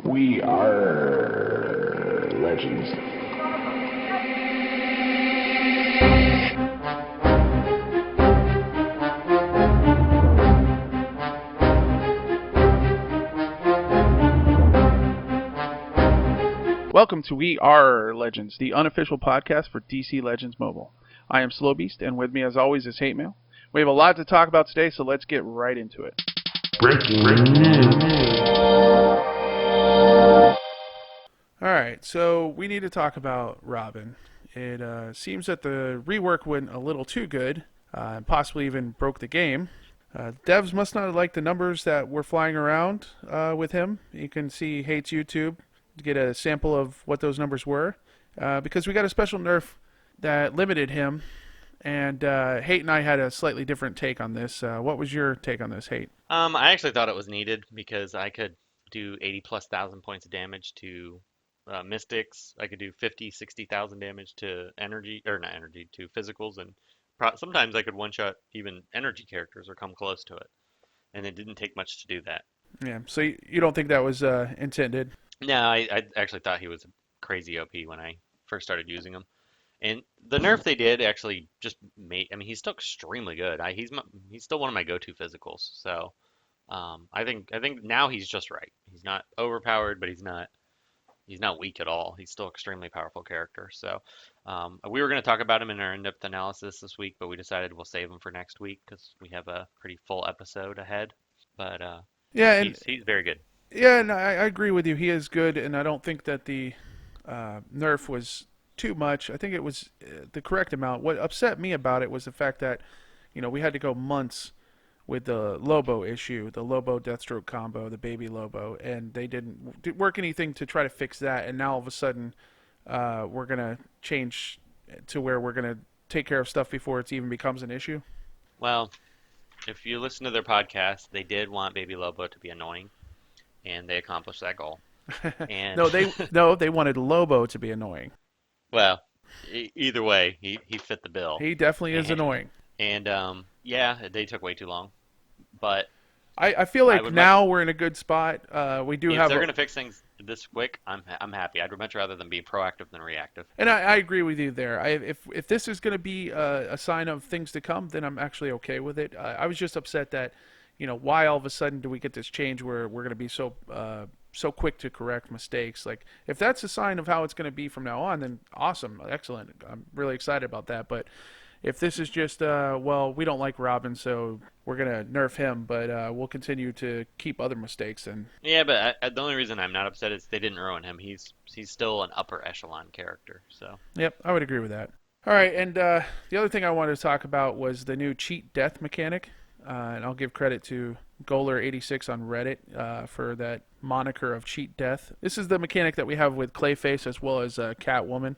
We are legends. Welcome to We RRR Legends, the unofficial podcast for DC Legends Mobile. I am Slowbeast, and with me as always is Hate Mail. We have a lot to talk about today, so let's get right into it. Breaking news. Alright, so we need to talk about Robin. It seems that the rework went a little too good, and possibly even broke the game. Devs must not have liked the numbers that were flying around with him. You can see Hate's YouTube to get a sample of what those numbers were, because we got a special nerf that limited him, and Hate and I had a slightly different take on this. What was your take on this, Hate? I actually thought it was needed because I could do 80,000+ points of damage to mystics. I could do 60,000 damage to to physicals, and sometimes I could one-shot even energy characters or come close to it. And it didn't take much to do that. Yeah, so you don't think that was intended? No, I actually thought he was crazy OP when I first started using him. And the nerf they did actually just made, I mean, he's still extremely good. He's still one of my go-to physicals. So I think now he's just right. He's not overpowered, but he's not weak at all. He's still extremely powerful character. So we were going to talk about him in our in-depth analysis this week, but we decided we'll save him for next week because we have a pretty full episode ahead. But yeah, he's very good. Yeah, and I agree with you. He is good, and I don't think that the nerf was too much. I think it was the correct amount. What upset me about it was the fact that, we had to go months with the Lobo issue, the Lobo Deathstroke combo, the baby Lobo, and they didn't work anything to try to fix that. And now all of a sudden, we're gonna change to where we're gonna take care of stuff before it even becomes an issue. Well, if you listen to their podcast, they did want baby Lobo to be annoying, and they accomplished that goal. And they wanted Lobo to be annoying. Well, either way, he fit the bill. He definitely is annoying. And yeah, they took way too long. But I feel like now we're in a good spot. We do have. If they're going to fix things this quick, I'm happy. I'd much rather than be proactive than reactive. And I agree with you there. If this is going to be a sign of things to come, then I'm actually okay with it. I was just upset that, why all of a sudden do we get this change where we're going to be so quick to correct mistakes? Like, if that's a sign of how it's going to be from now on, then awesome, excellent. I'm really excited about that. But if this is just, we don't like Robin, so we're going to nerf him, but we'll continue to keep other mistakes. And yeah, but the only reason I'm not upset is they didn't ruin him. He's still an upper echelon character. So yep, I would agree with that. All right, and the other thing I wanted to talk about was the new cheat death mechanic. And I'll give credit to Goler86 on Reddit for that moniker of cheat death. This is the mechanic that we have with Clayface as well as Catwoman.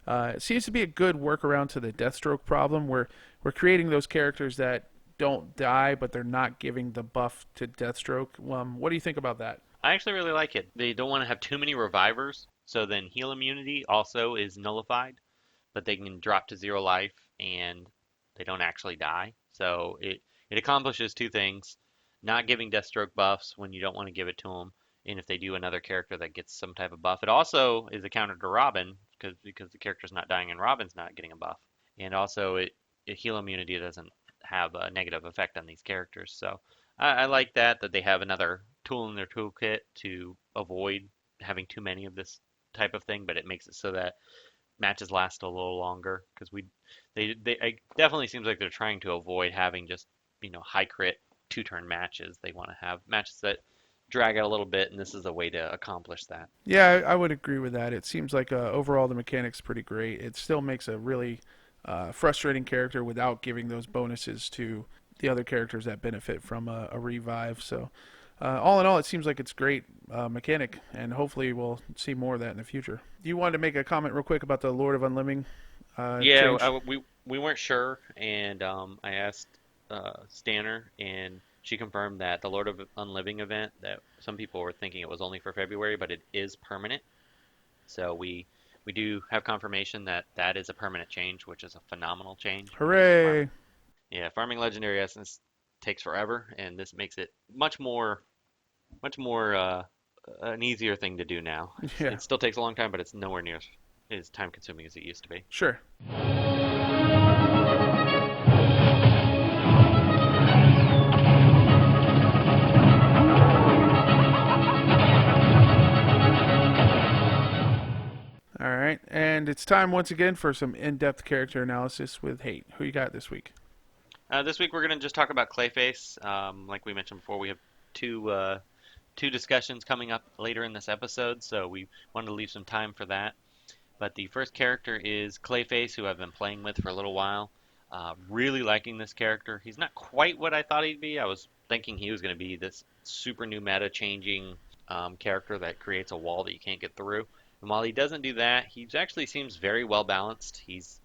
It seems to be a good workaround to the Deathstroke problem, where we're creating those characters that don't die, but they're not giving the buff to Deathstroke. What do you think about that? I actually really like it. They don't want to have too many revivers, so then heal immunity also is nullified, but they can drop to 0 life and they don't actually die. So it accomplishes two things: not giving Deathstroke buffs when you don't want to give it to them, and if they do another character that gets some type of buff. It also is a counter to Robin because the character's not dying and Robin's not getting a buff. And also heal immunity doesn't have a negative effect on these characters. So I like that they have another tool in their toolkit to avoid having too many of this type of thing, but it makes it so that matches last a little longer, because it definitely seems like they're trying to avoid having just high crit 2-turn matches. They want to have matches that drag out a little bit, and this is a way to accomplish that. Yeah, I would agree with that. It seems like overall the mechanic's pretty great. It still makes a really frustrating character without giving those bonuses to the other characters that benefit from a revive. So all in all, it seems like it's a great mechanic, and hopefully we'll see more of that in the future. You wanted to make a comment real quick about the Lord of Unliving change? We weren't sure, and I asked Stanner, and she confirmed that the Lord of Unliving event, that some people were thinking it was only for February, but it is permanent. So we do have confirmation that is a permanent change, which is a phenomenal change. Hooray! Yeah, farming Legendary Essence takes forever, and this makes it much more an easier thing to do now. Yeah. It still takes a long time, but it's nowhere near as time consuming as it used to be. Sure. All right, and it's time once again for some in-depth character analysis with Hate. Who you got this week? This week we're going to just talk about Clayface. Like we mentioned before, we have two discussions coming up later in this episode, so we wanted to leave some time for that. But the first character is Clayface, who I've been playing with for a little while. Really liking this character. He's not quite what I thought he'd be. I was thinking he was going to be this super new meta changing character that creates a wall that you can't get through. And while he doesn't do that, he actually seems very well balanced. He's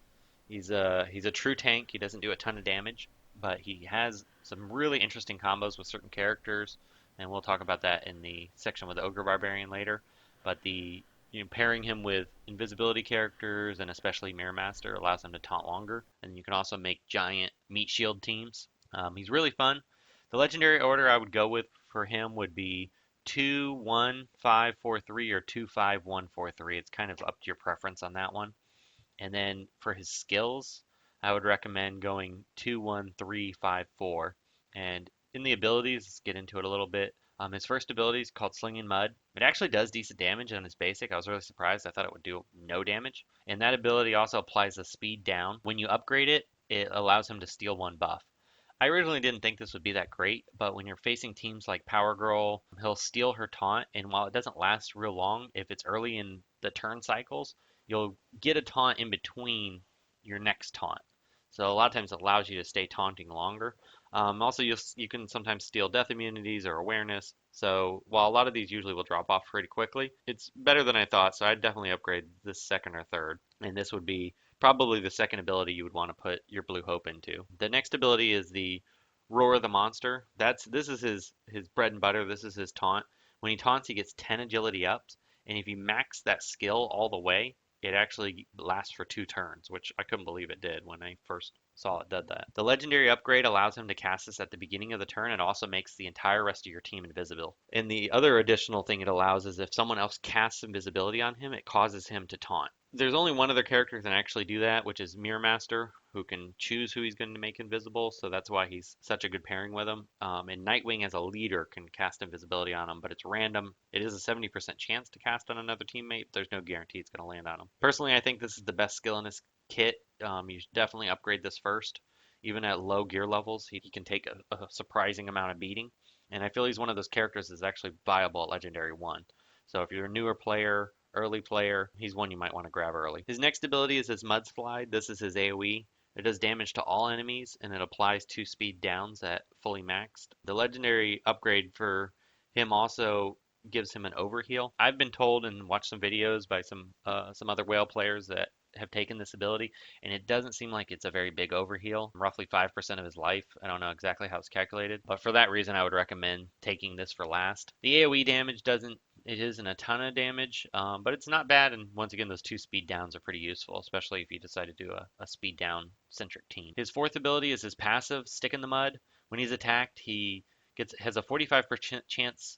a true tank. He doesn't do a ton of damage, but he has some really interesting combos with certain characters, and we'll talk about that in the section with the Ogre Barbarian later. But pairing him with invisibility characters and especially Mirror Master allows him to taunt longer, and you can also make giant meat shield teams. He's really fun. The legendary order I would go with for him would be 2-1-5-4-3 or 2-5-1-4-3. It's kind of up to your preference on that one. And then for his skills, I would recommend going 2-1-3-5-4. And in the abilities, let's get into it a little bit. His first ability is called Slinging Mud. It actually does decent damage on his basic. I was really surprised. I thought it would do no damage. And that ability also applies a speed down. When you upgrade it, it allows him to steal one buff. I originally didn't think this would be that great, but when you're facing teams like Power Girl, he'll steal her taunt, and while it doesn't last real long, if it's early in the turn cycles, you'll get a taunt in between your next taunt. So a lot of times it allows you to stay taunting longer. Also, you can sometimes steal death immunities or awareness. So while a lot of these usually will drop off pretty quickly, it's better than I thought. So I'd definitely upgrade this second or third. And this would be probably the second ability you would want to put your Blue Hope into. The next ability is the Roar of the Monster. This is his bread and butter. This is his taunt. When he taunts, he gets 10 agility ups. And if you max that skill all the way, it actually lasts for 2 turns, which I couldn't believe it did when I first saw it did that. The legendary upgrade allows him to cast this at the beginning of the turn and also makes the entire rest of your team invisible. And the other additional thing it allows is if someone else casts invisibility on him, it causes him to taunt. There's only one other character that can actually do that, which is Mirror Master, who can choose who he's going to make invisible, so that's why he's such a good pairing with him. And Nightwing as a leader can cast invisibility on him, but it's random. It is a 70% chance to cast on another teammate, but there's no guarantee it's going to land on him. Personally, I think this is the best skill in his kit. You should definitely upgrade this first. Even at low gear levels, he can take a surprising amount of beating. And I feel he's one of those characters that's actually viable at Legendary 1. So if you're a newer player, early player, he's one you might want to grab early. His next ability is his Mudslide. This is his AoE. It does damage to all enemies, and it applies 2 speed downs at fully maxed. The legendary upgrade for him also gives him an overheal. I've been told and watched some videos by some other whale players that have taken this ability, and it doesn't seem like it's a very big overheal, roughly 5% of his life. I don't know exactly how it's calculated, but for that reason I would recommend taking this for last. The AoE damage isn't a ton of damage, but it's not bad, and once again those 2 speed downs are pretty useful, especially if you decide to do a speed down centric team. His fourth ability is his passive, Stick in the Mud. When he's attacked, he has a 55% chance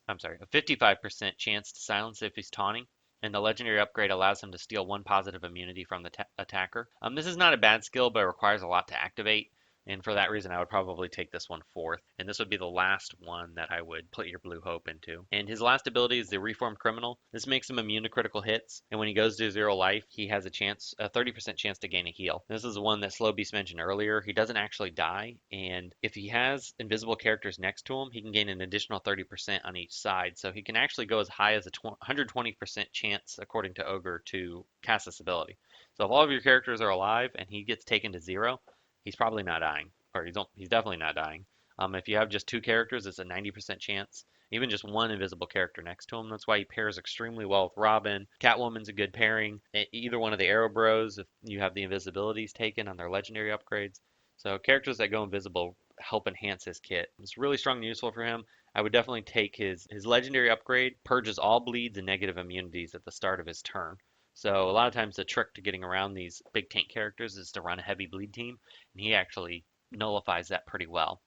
to silence if he's taunting. And the legendary upgrade allows him to steal 1 positive immunity from the attacker. This is not a bad skill, but it requires a lot to activate. And for that reason, I would probably take this one fourth. And this would be the last one that I would put your Blue Hope into. And his last ability is the Reformed Criminal. This makes him immune to critical hits. And when he goes to 0 life, he has a 30% chance to gain a heal. This is the one that Slow Beast mentioned earlier. He doesn't actually die. And if he has invisible characters next to him, he can gain an additional 30% on each side. So he can actually go as high as a 120% chance, according to Ogre, to cast this ability. So if all of your characters are alive and he gets taken to 0, he's probably not dying, or he's definitely not dying. If you have just 2 characters, it's a 90% chance. Even just 1 invisible character next to him. That's why he pairs extremely well with Robin. Catwoman's a good pairing. Either one of the Arrow Bros, if you have the invisibilities taken on their legendary upgrades. So characters that go invisible help enhance his kit. It's really strong and useful for him. I would definitely take his legendary upgrade. Purges all bleeds and negative immunities at the start of his turn. So a lot of times the trick to getting around these big tank characters is to run a heavy bleed team, and he actually nullifies that pretty well.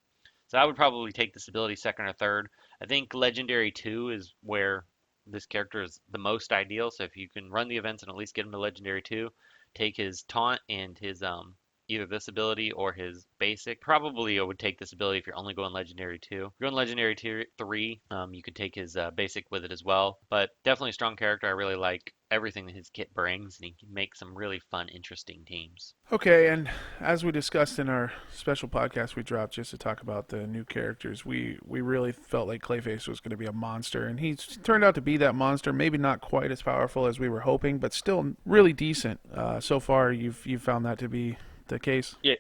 So I would probably take this ability second or third. I think Legendary 2 is where this character is the most ideal. So if you can run the events and at least get him to Legendary 2, take his taunt and his either this ability or his basic. Probably I would take this ability if you're only going Legendary 2. If you're going Legendary 3, you could take his basic with it as well. But definitely a strong character. I really like everything that his kit brings, and he can make some really fun, interesting teams. Okay, and as we discussed in our special podcast we dropped just to talk about the new characters, we really felt like Clayface was going to be a monster, and he's turned out to be that monster. Maybe not quite as powerful as we were hoping, but still really decent. So far, you've found that to be the case. Yeah,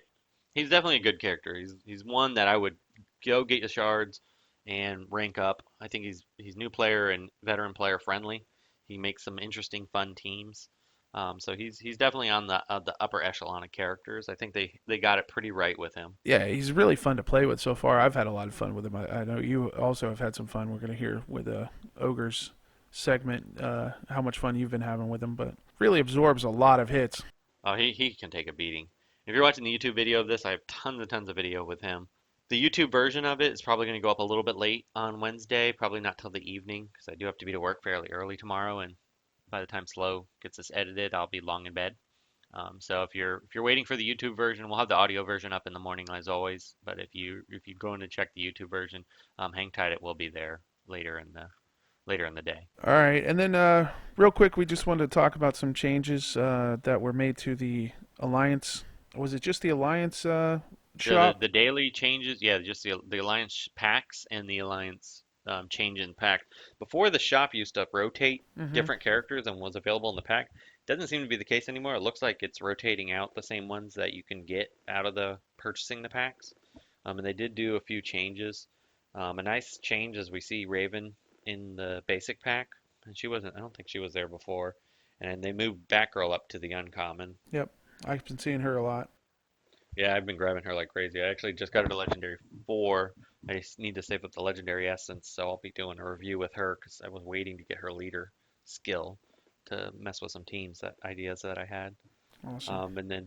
he's definitely a good character. He's one that I would go get the shards and rank up. I think he's new player and veteran player friendly. He makes some interesting, fun teams. So he's definitely on the upper echelon of characters. I think they got it pretty right with him. Yeah, he's really fun to play with so far. I've had a lot of fun with him. I know you also have had some fun. We're going to hear with Ogre's segment how much fun you've been having with him, but really absorbs a lot of hits. Oh, he can take a beating. If you're watching the YouTube video of this, I have tons and tons of video with him. The YouTube version of it is probably going to go up a little bit late on Wednesday, probably not till the evening, because I do have to be to work fairly early tomorrow, and by the time Slow gets this edited, I'll be long in bed. So if you're waiting for the YouTube version, we'll have the audio version up in the morning as always. But if you go in to check the YouTube version, hang tight, it will be there later in the day. All right, and then real quick, we just wanted to talk about some changes that were made to the Alliance. Was it just the Alliance shop? The daily changes, yeah, just the Alliance packs and the Alliance change in pack. Before the shop used to rotate different characters and was available in the pack. Doesn't seem to be the case anymore. It looks like it's rotating out the same ones that you can get out of the purchasing the packs. And they did do a few changes. A nice change is we see Raven in the basic pack, and I don't think she was there before. And they moved Batgirl up to the uncommon. Yep, I've been seeing her a lot. Yeah, I've been grabbing her like crazy. I actually just got her to Legendary 4. I just need to save up the Legendary Essence, so I'll be doing a review with her because I was waiting to get her leader skill to mess with some ideas that I had. Awesome.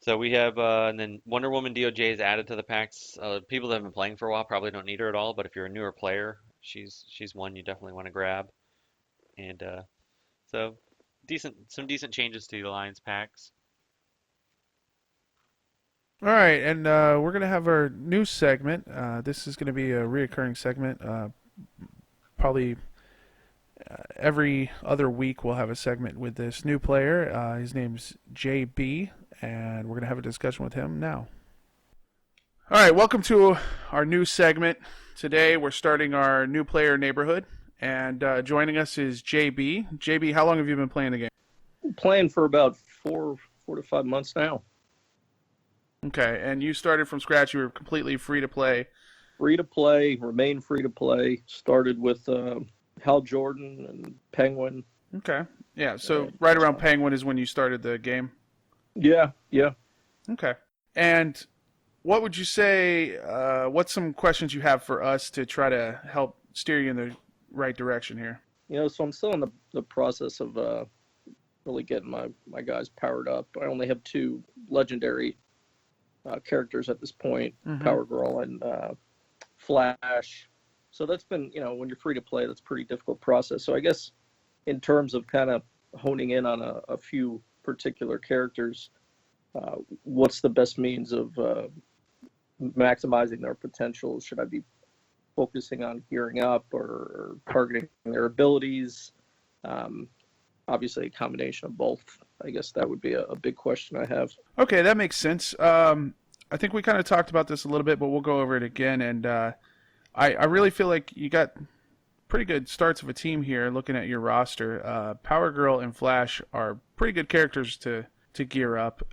So we have, and then Wonder Woman DOJ is added to the packs. People that have been playing for a while probably don't need her at all, but if you're a newer player, she's one you definitely want to grab. And so some decent changes to the Alliance packs. All right, and we're going to have our new segment. This is going to be a reoccurring segment. Probably every other week we'll have a segment with this new player. His name's JB, and we're going to have a discussion with him now. All right, welcome to our new segment. Today we're starting our new player neighborhood, and joining us is JB. JB, how long have you been playing the game? Playing for about 4 to 5 months now. Okay, and you started from scratch. You were completely free to play. Free to play, remain free to play. Started with Hal Jordan and Penguin. Okay, yeah, so right around Penguin is when you started the game? Yeah. Okay, and what would you say, what's some questions you have for us to try to help steer you in the right direction here? So I'm still in the process of really getting my guys powered up. I only have 2 legendary characters at this point, Power Girl and Flash. So that's been, when you're free to play, that's a pretty difficult process. So I guess in terms of kind of honing in on a few particular characters, what's the best means of maximizing their potential? Should I be focusing on gearing up or targeting their abilities? Obviously a combination of both. I guess that would be a big question I have. Okay, that makes sense. I think we kind of talked about this a little bit, but we'll go over it again. And I really feel like you got pretty good starts of a team here looking at your roster. Power Girl and Flash are pretty good characters to gear up.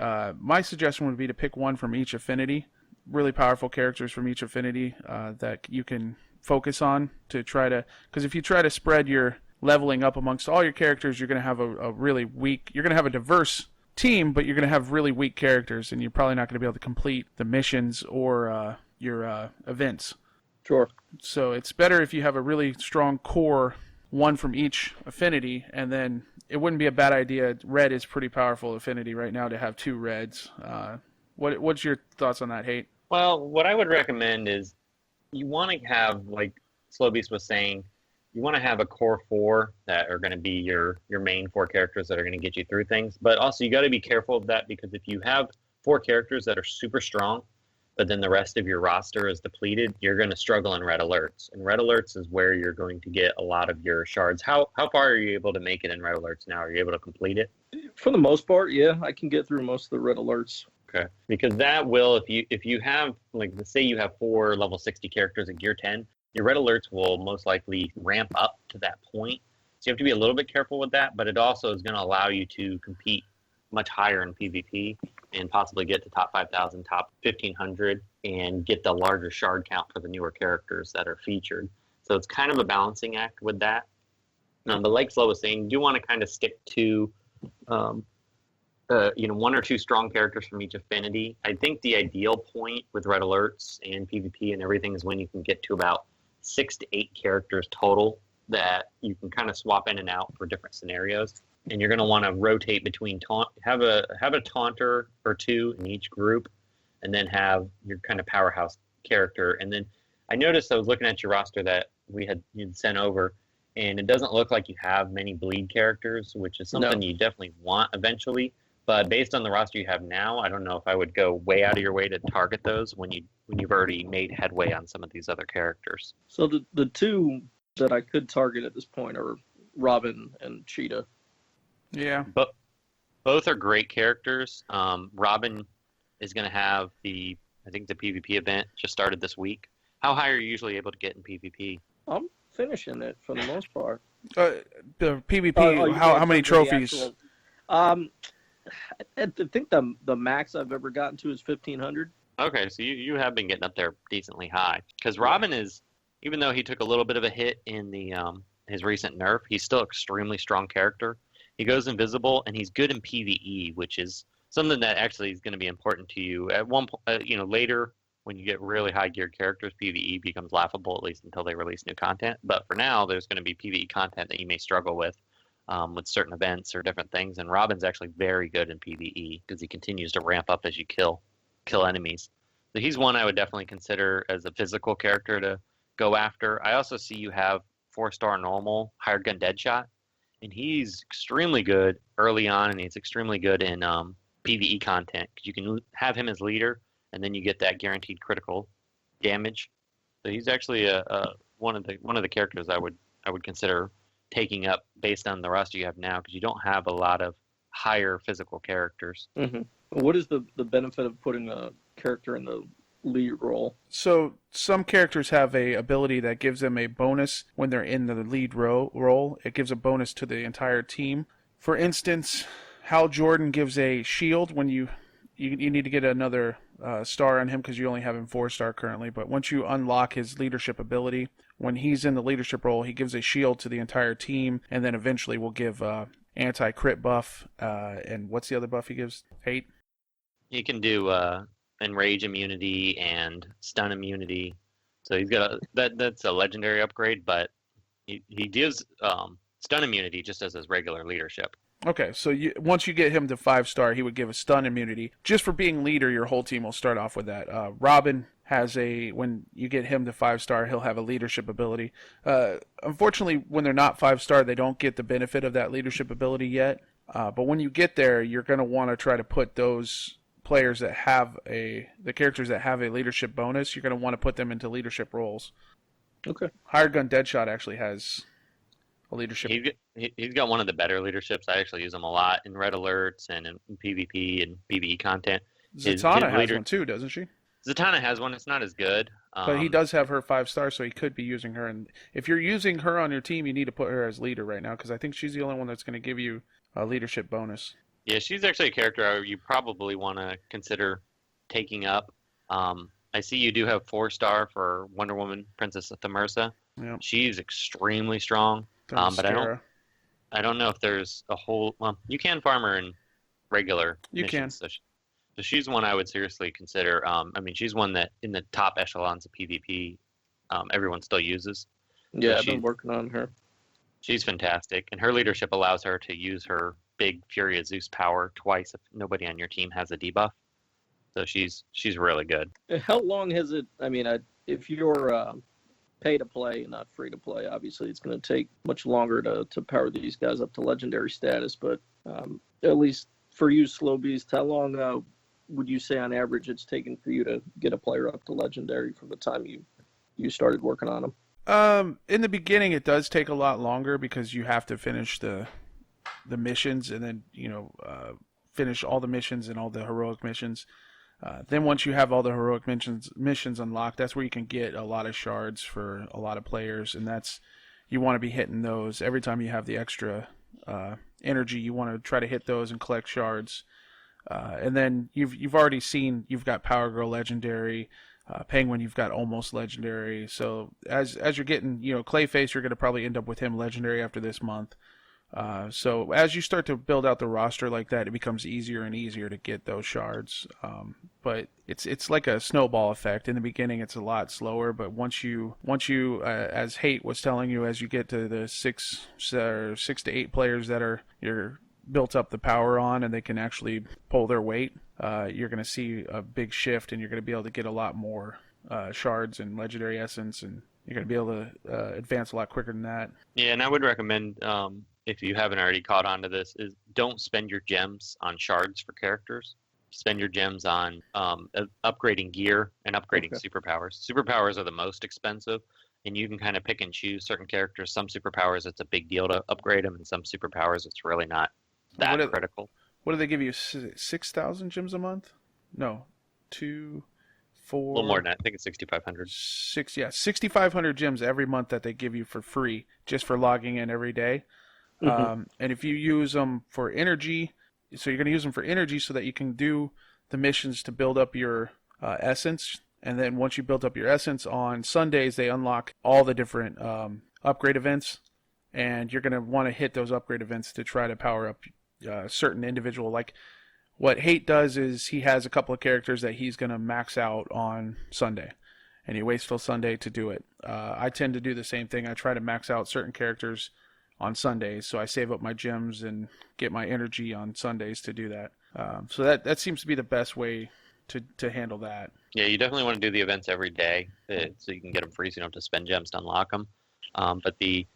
My suggestion would be to pick one from each affinity, really powerful characters from each affinity that you can focus on to try to, because if you try to spread your leveling up amongst all your characters, you're going to have a really weak, you're going to have a diverse team, but you're going to have really weak characters, and you're probably not going to be able to complete the missions or your events. Sure. So it's better if you have a really strong core, one from each affinity, and then it wouldn't be a bad idea. Red is pretty powerful affinity right now to have 2 reds. What's your thoughts on that, Hate? Well, what I would recommend is you want to have, like Slow Beast was saying, you want to have a core 4 that are going to be your main 4 characters that are going to get you through things. But also you got to be careful of that, because if you have 4 characters that are super strong, but then the rest of your roster is depleted, you're going to struggle in red alerts. And red alerts is where you're going to get a lot of your shards. How far are you able to make it in red alerts now? Are you able to complete it? For the most part, yeah, I can get through most of the red alerts. Okay. Because that will, if you have, like, let's say you have 4 level 60 characters at gear 10, your red alerts will most likely ramp up to that point. So you have to be a little bit careful with that, but it also is going to allow you to compete much higher in PvP and possibly get to top 5,000, top 1,500, and get the larger shard count for the newer characters that are featured. So it's kind of a balancing act with that. But like Flo was saying, you do want to kind of stick to, 1 or 2 strong characters from each affinity. I think the ideal point with red alerts and PvP and everything is when you can get to about 6 to 8 characters total that you can kind of swap in and out for different scenarios. And you're going to want to rotate between have a taunter or 2 in each group, and then have your kind of powerhouse character. And then I noticed, I was looking at your roster that you'd sent over, and it doesn't look like you have many bleed characters, which is something you definitely want eventually. But based on the roster you have now, I don't know if I would go way out of your way to target those when you've already made headway on some of these other characters. So the 2 that I could target at this point are Robin and Cheetah. Yeah. But both are great characters. Robin is going to have I think the PvP event just started this week. How high are you usually able to get in PvP? I'm finishing it for the most part. The PvP, how many trophies? I think the max I've ever gotten to is 1,500. Okay, so you have been getting up there decently high. Because Robin is, even though he took a little bit of a hit in the his recent nerf, he's still an extremely strong character. He goes invisible, and he's good in PvE, which is something that actually is going to be important to you. At one point, later, when you get really high geared characters, PvE becomes laughable, at least until they release new content. But for now, there's going to be PvE content that you may struggle with certain events or different things. And Robin's actually very good in PvE because he continues to ramp up as you kill enemies. So he's one I would definitely consider as a physical character to go after. I also see you have 4-star normal, hired gun Deadshot. And he's extremely good early on, and he's extremely good in PvE content, because you can have him as leader, and then you get that guaranteed critical damage. So he's actually one of the characters I would consider taking up based on the roster you have now, because you don't have a lot of higher physical characters. Mm-hmm. What is the benefit of putting a character in the lead role? So some characters have a ability that gives them a bonus when they're in the lead role. It gives a bonus to the entire team. For instance, Hal Jordan gives a shield when you need to get another star on him, because you only have him 4-star currently. But once you unlock his leadership ability, when he's in the leadership role, he gives a shield to the entire team, and then eventually will give anti-crit buff. And what's the other buff he gives? Hate? He can do enrage immunity and stun immunity. So he's got that's a legendary upgrade, but he gives stun immunity just as his regular leadership. Okay, so once you get him to 5-star, he would give a stun immunity. Just for being leader, your whole team will start off with that. Robin has when you get him to 5-star, he'll have a leadership ability. Unfortunately, when they're not 5-star, they don't get the benefit of that leadership ability yet. But when you get there, you're going to want to try to put those players that have the characters that have a leadership bonus, you're going to want to put them into leadership roles. Okay. Hired gun Deadshot actually has a leadership. He's got one of the better leaderships. I actually use him a lot in red alerts and in PvP and PvE content. Zatanna has one too, doesn't she? Zatanna has one. It's not as good. But he does have her 5-star, so he could be using her. And if you're using her on your team, you need to put her as leader right now, because I think she's the only one that's going to give you a leadership bonus. Yeah, she's actually a character you probably want to consider taking up. I see you do have 4-star for Wonder Woman, Princess of Themyscira. Yep. She's extremely strong, but I don't know if there's a whole. Well, you can farm her in regular missions. So she's one I would seriously consider. She's one that in the top echelons of PvP, everyone still uses. Yeah, I've been working on her. She's fantastic, and her leadership allows her to use her big Fury of Zeus power twice if nobody on your team has a debuff. So she's really good. How long has it? If you're pay to play and not free to play. Obviously, it's going to take much longer to power these guys up to legendary status. But at least for you, Slow Beast, how long would you say on average it's taken for you to get a player up to legendary from the time you started working on them? In the beginning, it does take a lot longer because you have to finish the missions and then finish all the missions and all the heroic missions. Then once you have all the heroic missions unlocked, that's where you can get a lot of shards for a lot of players, and you want to be hitting those every time you have the extra energy. You want to try to hit those and collect shards. And then you've already seen you've got Power Girl legendary, Penguin you've got almost legendary. So as you're getting Clayface, you're going to probably end up with him legendary after this month. So as you start to build out the roster like that, it becomes easier and easier to get those shards. But it's like a snowball effect. In the beginning, it's a lot slower, but once you as Hate was telling you, as you get to the six to eight players that you're built up the power on, and they can actually pull their weight, you're going to see a big shift, and you're going to be able to get a lot more shards and legendary essence, and you're going to be able to advance a lot quicker than that. Yeah, and I would recommend, if you haven't already caught on to this, is don't spend your gems on shards for characters. Spend your gems on upgrading gear and upgrading superpowers. Superpowers are the most expensive, and you can kind of pick and choose certain characters. Some superpowers, it's a big deal to upgrade them, and some superpowers, it's really not that critical. What do they give you? 6,000 gems a month? No, 4. A little more than that. I think it's 6,500. 6,500 gems every month that they give you for free, just for logging in every day. And if you use them for energy, so you're going to use them for energy so that you can do the missions to build up your essence. And then once you build up your essence, on Sundays they unlock all the different upgrade events, and you're going to want to hit those upgrade events to try to power up certain individual. Like what Hate does is he has a couple of characters that he's going to max out on Sunday, and he waits till Sunday to do it. I tend to do the same thing. I try to max out certain characters on Sundays, so I save up my gems and get my energy on Sundays to do that. So that seems to be the best way to handle that. Yeah, you definitely want to do the events every day so you can get them free, so you don't have to spend gems to unlock them. But the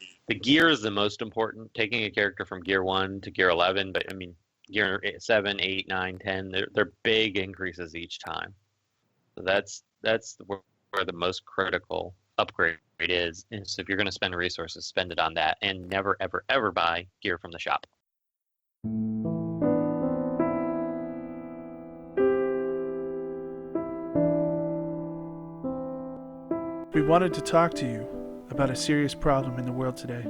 gear is the most important. Taking a character from gear 1 to gear 11, but I mean gear 7, 8, 9, 10, they're big increases each time. So that's where the most critical upgrade is. And so if you're going to spend resources, spend it on that, and never ever ever buy gear from the shop. We wanted to talk to you about a serious problem in the world today.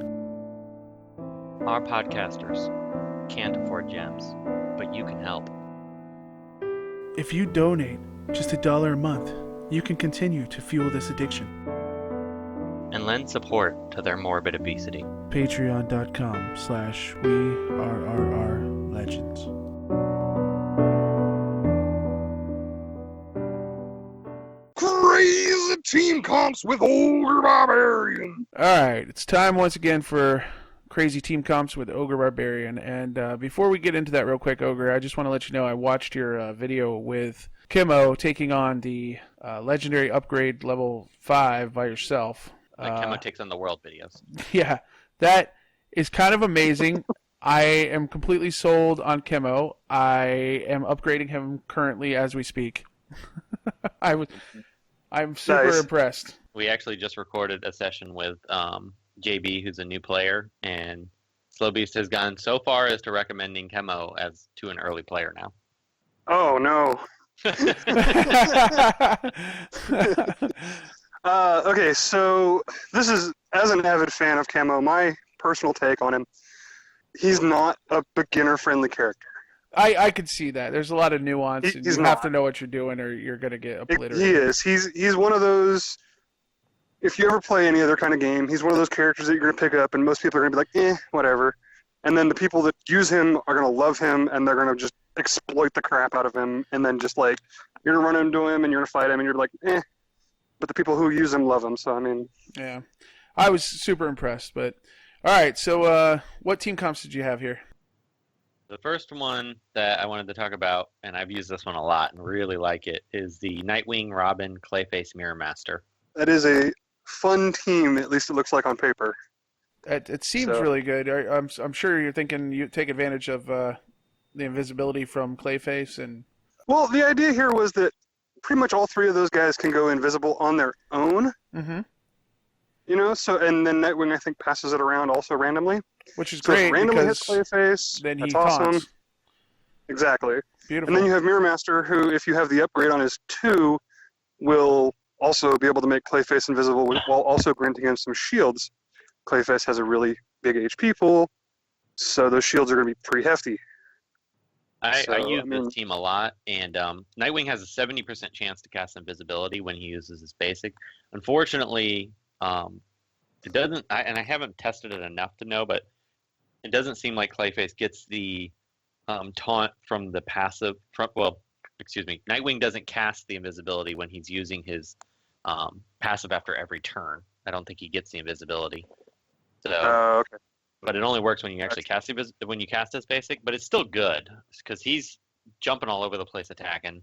Our podcasters can't afford gems, but you can help. If you donate just $1 a month, you can continue to fuel this addiction. And lend support to their morbid obesity. Patreon.com/WeRRRLegends. Crazy team comps with Ogre Barbarian. Alright, it's time once again for crazy team comps with Ogre Barbarian. And before we get into that real quick, Ogre, I just want to let you know I watched your video with Kimmo taking on the legendary upgrade level 5 by yourself. Kimmo takes on the world videos. Yeah, that is kind of amazing. I am completely sold on Kimmo. I am upgrading him currently as we speak. I'm super impressed. We actually just recorded a session with JB, who's a new player, and Slow Beast has gone so far as to recommending Kimmo as to an early player now. Oh no. Okay, so this is, as an avid fan of Camo, my personal take on him. He's not a beginner-friendly character. I could see that. There's a lot of nuance. And you have to know what you're doing, or you're going to get obliterated. He is. He's one of those. If you ever play any other kind of game, he's one of those characters that you're going to pick up, and most people are going to be like, whatever. And then the people that use him are going to love him, and they're going to just exploit the crap out of him, and then just like, you're going to run into him, and you're going to fight him, and you're like, But the people who use him love him, so I mean. Yeah. I was super impressed, but. Alright, so what team comps did you have here? The first one that I wanted to talk about, and I've used this one a lot and really like it, is the Nightwing, Robin, Clayface Mirror Master. That is a fun team, at least it looks like on paper. It seems So- really good. I'm sure you're thinking you take advantage of the invisibility from Clayface and. Well, the idea here was that pretty much all three of those guys can go invisible on their own. Mm-hmm. You know, so and then Nightwing I think passes it around also randomly. Which is So if great it randomly because hits Clayface, then he that's awesome. taunts. Exactly. Beautiful. And then you have Mirror Master, who, if you have the upgrade on his 2, will also be able to make Clayface invisible while also granting him some shields. Clayface has a really big HP pool, so those shields are going to be pretty hefty. I use this team a lot, and Nightwing has a 70% chance to cast invisibility when he uses his basic. Unfortunately, it doesn't, and I haven't tested it enough to know, but it doesn't seem like Clayface gets the taunt from the passive. Nightwing doesn't cast the invisibility when he's using his passive after every turn. I don't think he gets the invisibility. So, Okay. but it only works when you actually cast his basic. But it's still good because he's jumping all over the place attacking.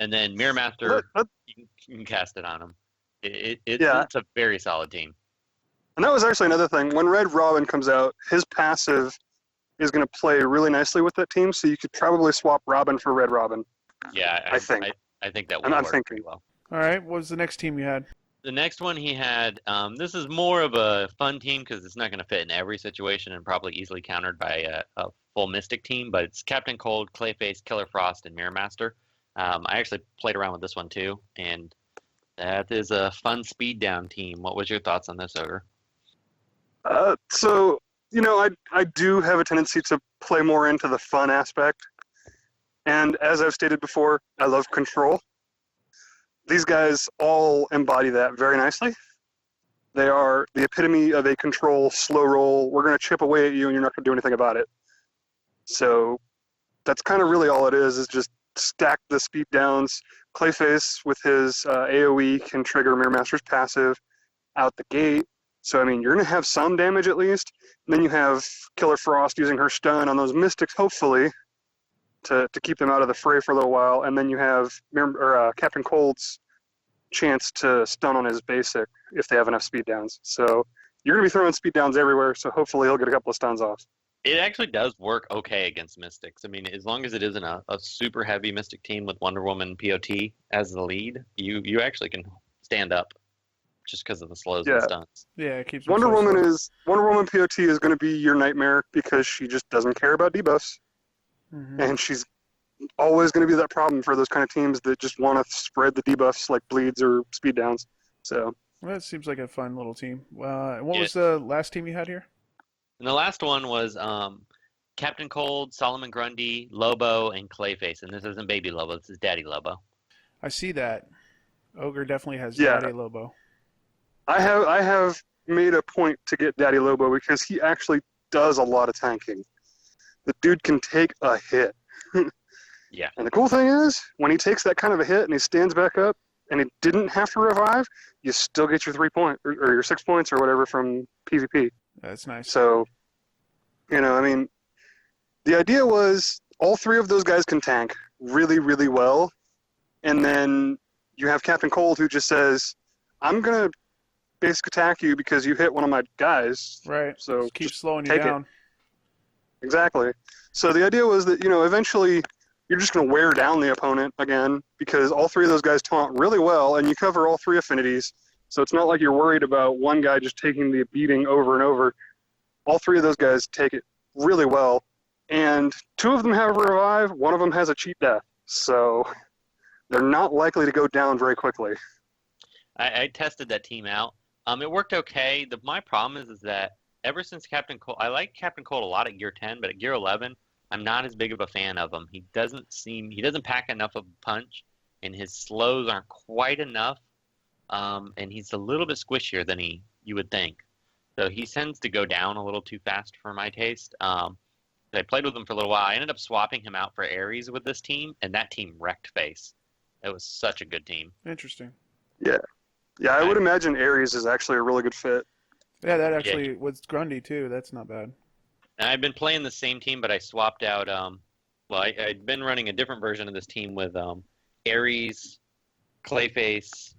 And then Mirror Master, you can cast it on him. It's a very solid team. And that was actually another thing. When Red Robin comes out, his passive is going to play really nicely with that team, so you could probably swap Robin for Red Robin. Yeah, I think. I think that would work pretty well. All right, what was the next team you had? The next one he had, this is more of a fun team because it's not going to fit in every situation and probably easily countered by a full Mystic team, but it's Captain Cold, Clayface, Killer Frost, and Mirror Master. I actually played around with this one too, and that is a fun speed down team. What was your thoughts on this, Ogre? So, you know, I do have a tendency to play more into the fun aspect. And as I've stated before, I love control. These guys all embody that very nicely. They are the epitome of a control slow roll. We're going to chip away at you and you're not going to do anything about it. So that's kind of really all it is just stack the speed downs. Clayface with his AoE can trigger Mirror Master's passive out the gate. So, I mean, you're going to have some damage at least. And then you have Killer Frost using her stun on those Mystics, hopefully, to keep them out of the fray for a little while. And then you have Captain Cold's chance to stun on his basic if they have enough speed downs. So you're going to be throwing speed downs everywhere, so hopefully he'll get a couple of stuns off. It actually does work okay against Mystics. I mean, as long as it isn't a super heavy Mystic team with Wonder Woman POT as the lead, you actually can stand up just because of the slows and stuns. Yeah, it keeps Wonder Woman POT is going to be your nightmare because she just doesn't care about debuffs. Mm-hmm. And she's always going to be that problem for those kind of teams that just want to spread the debuffs like bleeds or speed downs. So Well, it seems like a fun little team. What was the last team you had here? And the last one was Captain Cold, Solomon Grundy, Lobo, and Clayface. And this isn't Baby Lobo, this is Daddy Lobo. I see that. Ogre definitely has Yeah. Daddy Lobo. I have made a point to get Daddy Lobo because he actually does a lot of tanking. The dude can take a hit. Yeah. And the cool thing is, when he takes that kind of a hit and he stands back up and he didn't have to revive, you still get your 3 points or your 6 points or whatever from PvP. That's nice. So, you know, I mean, the idea was all three of those guys can tank really, really well. And then you have Captain Cold who just says, I'm going to basic attack you because you hit one of my guys. Right. So Just keep just slowing you take it. down. Exactly. So the idea was that, you know, eventually you're just going to wear down the opponent again because all three of those guys taunt really well and you cover all three affinities. So it's not like you're worried about one guy just taking the beating over and over. All three of those guys take it really well. And two of them have revive, one of them has a cheat death. So they're not likely to go down very quickly. I tested that team out. It worked okay. My problem is that ever since Captain Cold, I like Captain Cold a lot at Gear 10, but at Gear 11, I'm not as big of a fan of him. He doesn't pack enough of a punch, and his slows aren't quite enough, and he's a little bit squishier than you would think. So he tends to go down a little too fast for my taste. I played with him for a little while. I ended up swapping him out for Ares with this team, and that team wrecked face. It was such a good team. Interesting. Yeah. Yeah, I would imagine Ares is actually a really good fit. Yeah, that actually was Grundy too. That's not bad. And I've been playing the same team, but I swapped out. I'd been running a different version of this team with Ares, Clayface,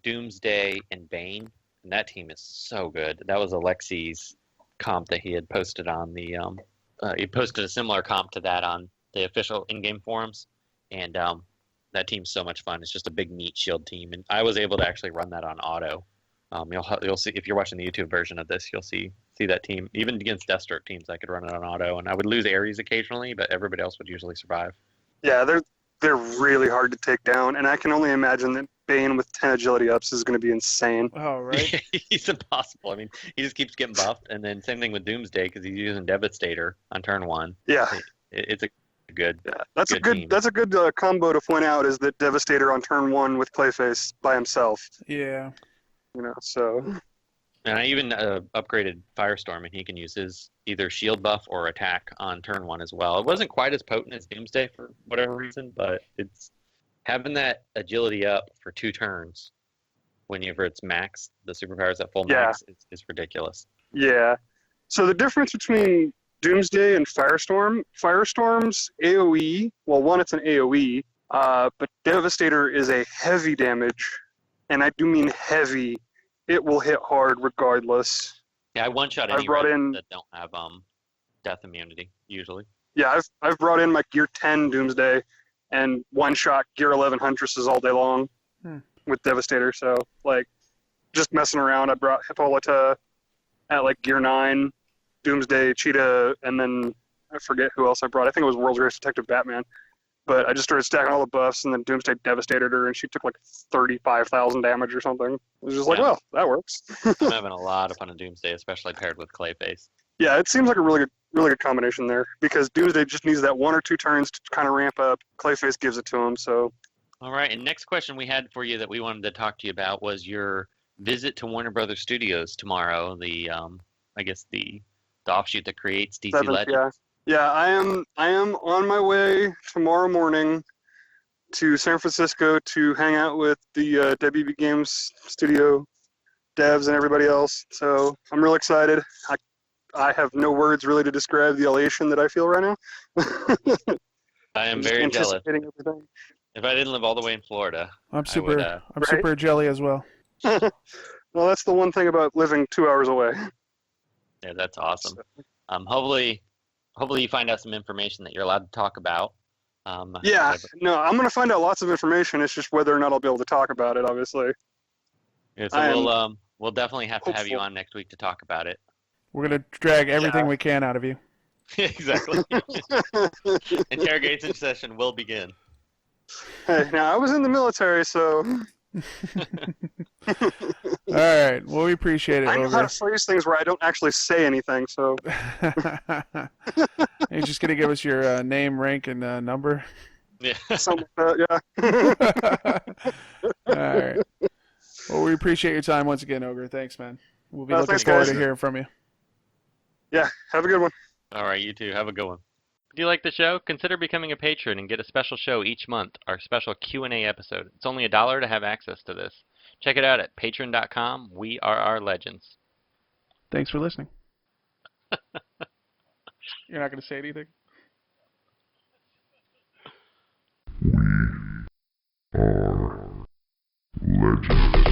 Doomsday, and Bane, and that team is so good. That was Alexi's comp that he had posted on the he posted a similar comp to that on the official in-game forums, and that team's so much fun. It's just a big meat shield team, and I was able to actually run that on auto. You'll see if you're watching the YouTube version of this, you'll see that team. Even against Deathstroke teams, I could run it on auto, and I would lose Ares occasionally, but everybody else would usually survive. Yeah, they're really hard to take down, and I can only imagine that Bane with 10 agility ups is going to be insane. Oh, right. He's impossible. I mean, he just keeps getting buffed, and then same thing with Doomsday because he's using Devastator on turn 1. Yeah. It's a good. Yeah, that's good a good team. that's a good combo to point out is that Devastator on turn 1 with Clayface by himself. Yeah. So. And I even upgraded Firestorm, and he can use his either shield buff or attack on turn 1 as well. It wasn't quite as potent as Doomsday for whatever reason, but it's having that agility up for 2 turns whenever it's max, the superpowers at full max, is ridiculous. Yeah. So the difference between Doomsday and Firestorm's AoE, well, one, it's an AoE, but Devastator is a heavy damage, and I do mean heavy. It will hit hard regardless. Yeah, I one-shot I've any brought red in- that don't have death immunity, usually. Yeah, I've brought in my Gear 10 Doomsday and one-shot Gear 11 Huntresses all day long with Devastator. So, like, just messing around, I brought Hippolyta at, like, Gear 9, Doomsday, Cheetah, and then I forget who else I brought. I think it was World's Greatest Detective Batman. But I just started stacking all the buffs, and then Doomsday devastated her, and she took like 35,000 damage or something. It was just like, Yeah. well, that works. I'm having a lot of fun in Doomsday, especially paired with Clayface. Yeah, it seems like a really good combination there because Doomsday just needs that 1 or 2 turns to kind of ramp up. Clayface gives it to him, so. All right, and next question we had for you that we wanted to talk to you about was your visit to Warner Brothers Studios tomorrow. The I guess the offshoot that creates DC 7th, Legends. Yeah, I am on my way tomorrow morning to San Francisco to hang out with the WB Games studio devs and everybody else. So I'm real excited. I have no words really to describe the elation that I feel right now. I am Just very jealous. anticipating everything. If I didn't live all the way in Florida, I'm I would, super jelly as well. Well, that's the one thing about living 2 hours away. yeah, that's awesome. Hopefully you find out some information that you're allowed to talk about. Yeah, no, I'm going to find out lots of information. It's just whether or not I'll be able to talk about it, obviously. Yeah, so we'll definitely have to have you hopeful. on next week to talk about it. We're going to drag everything we can out of you. Exactly. Interrogation session will begin. Hey, now I was in the military, so All right. Well, we appreciate it, I know how Ogre. to phrase things where I don't actually say anything. So You're just going to give us your name, rank, and number? Yeah. something like that, yeah. All right. Well, we appreciate your time once again, Ogre. Thanks, man. We'll be looking Thanks, forward guys. to hearing from you. Yeah, have a good one. All right, you too. Have a good one. Do you like the show? Consider becoming a patron and get a special show each month, our special Q&A episode. It's only $1 to have access to this. Check it out at patreon.com, WeRRRLegends. Thanks for listening. You're not going to say anything? We are legends.